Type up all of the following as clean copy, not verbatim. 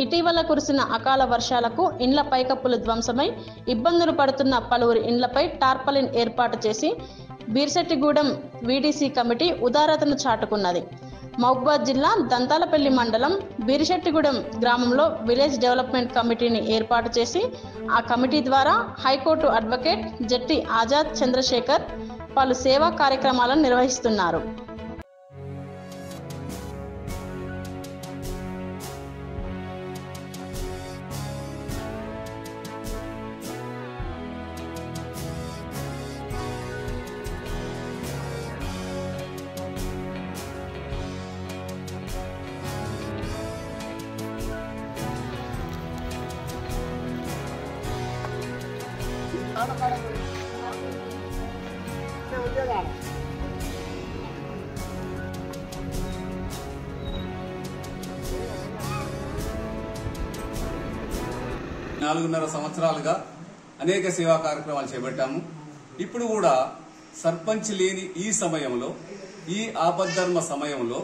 ఇటీవల కురిసిన అకాల వర్షాలకు ఇండ్ల పైకప్పులు ధ్వంసమై ఇబ్బందులు పడుతున్న పలువురి ఇండ్లపై టార్పాలిన్ ఏర్పాటు చేసి బీర్శెట్టిగూడెం వీడీసీ కమిటీ ఉదారతను చాటుకున్నది. మహబూబాబాద్ జిల్లా దంతాలపల్లి మండలం బీర్శెట్టిగూడెం గ్రామంలో విలేజ్ డెవలప్మెంట్ కమిటీని ఏర్పాటు చేసి ఆ కమిటీ ద్వారా హైకోర్టు అడ్వకేట్ జట్టి ఆజాద్ చంద్రశేఖర్ పలు సేవా కార్యక్రమాలను నిర్వహిస్తున్నారు. నాలుగున్నర సంవత్సరాలుగా అనేక సేవా కార్యక్రమాలు చేపట్టాము. ఇప్పుడు కూడా సర్పంచ్ లేని ఈ సమయంలో, ఈ ఆపద్ధర్మ సమయంలో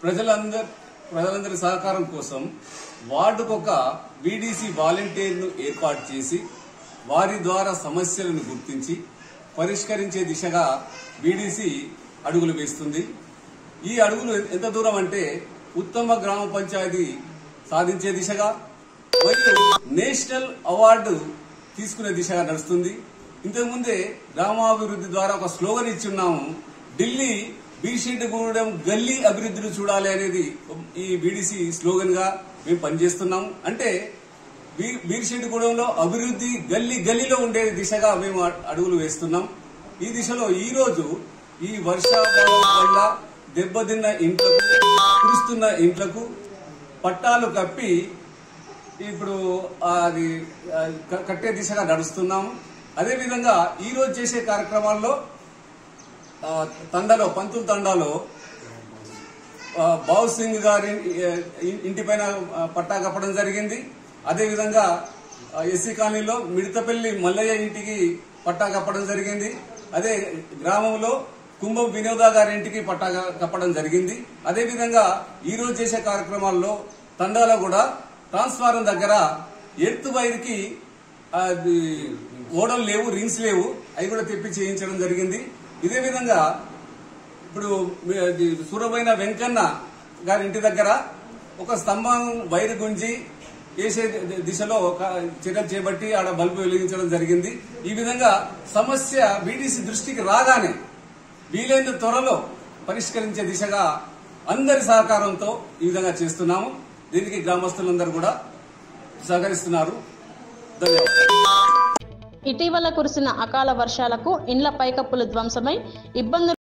ప్రజలందరి సహకారం కోసం వార్డుకొక వీడీసీ వాలంటీర్ను ఏర్పాటు చేసి వారి ద్వారా సమస్యలను గుర్తించి పరిష్కరించే దిశగా వీడీసీ అడుగులు వేస్తుంది. ఈ అడుగులు ఎంత దూరం అంటే ఉత్తమ గ్రామ పంచాయతీ సాధించే దిశగా మరియు నేషనల్ అవార్డు తీసుకునే దిశగా నడుస్తుంది. ఇంతకుముందే గ్రామాభివృద్ధి ద్వారా ఒక స్లోగన్ ఇచ్చున్నాము, ఢిల్లీ బీర్శెట్టిగూడెం గల్లీ అభివృద్ధిని చూడాలి అనేది ఈ బీడీసీ స్లోగన్ గా మేము పనిచేస్తున్నాం. అంటే బీర్శెట్టిగూడెంలో అభివృద్ధి గల్లీ గల్లీలో ఉండే దిశగా మేము అడుగులు వేస్తున్నాం. ఈ దిశలో ఈ రోజు ఈ వర్షాభావం వల్ల దెబ్బతిన్న ఇంట్లకు, కురుస్తున్న ఇంట్లకు పట్టాలు కప్పి ఇప్పుడు అది కట్టే దిశగా నడుస్తున్నాము. అదేవిధంగా ఈ రోజు చేసే కార్యక్రమాల్లో పంతుల తండాలో బాబు సింగ్ గారి ఇంటిపైన పట్టా కప్పడం జరిగింది. అదేవిధంగా ఎస్సీ కాలనీలో మిడతపల్లి మల్లయ్య ఇంటికి పట్టా కప్పడం జరిగింది. అదే గ్రామంలో కుంభం వినోద గారి ఇంటికి పట్టా కప్పడం జరిగింది. అదేవిధంగా ఈ రోజు చేసే కార్యక్రమాల్లో తండాలో కూడా ట్రాన్స్ఫారం దగ్గర ఎర్త్ వైర్ కి ఓడలు లేవు, రింగ్స్ లేవు, అవి కూడా తెప్పి చేయించడం జరిగింది. ఇదే విధంగా ఇప్పుడు సూరబైన వెంకన్న గారి ఇంటి దగ్గర ఒక స్తంభం వైర్ గుంజి వేసే దిశలో చర్యలు చేపట్టి ఆడ బల్బు వెలిగించడం జరిగింది. ఈ విధంగా సమస్య బీడీసీ దృష్టికి రాగానే వీలైన త్వరలో పరిష్కరించే దిశగా అందరి సహకారంతో ఈ విధంగా చేస్తున్నాము. దీనికి గ్రామస్తులందరూ కూడా సహకరిస్తున్నారు. ధన్యవాదాలు. ఇటీవల కురిసిన అకాల వర్షాలకు ఇండ్ల పైకప్పులు ధ్వంసమై ఇబ్బందులు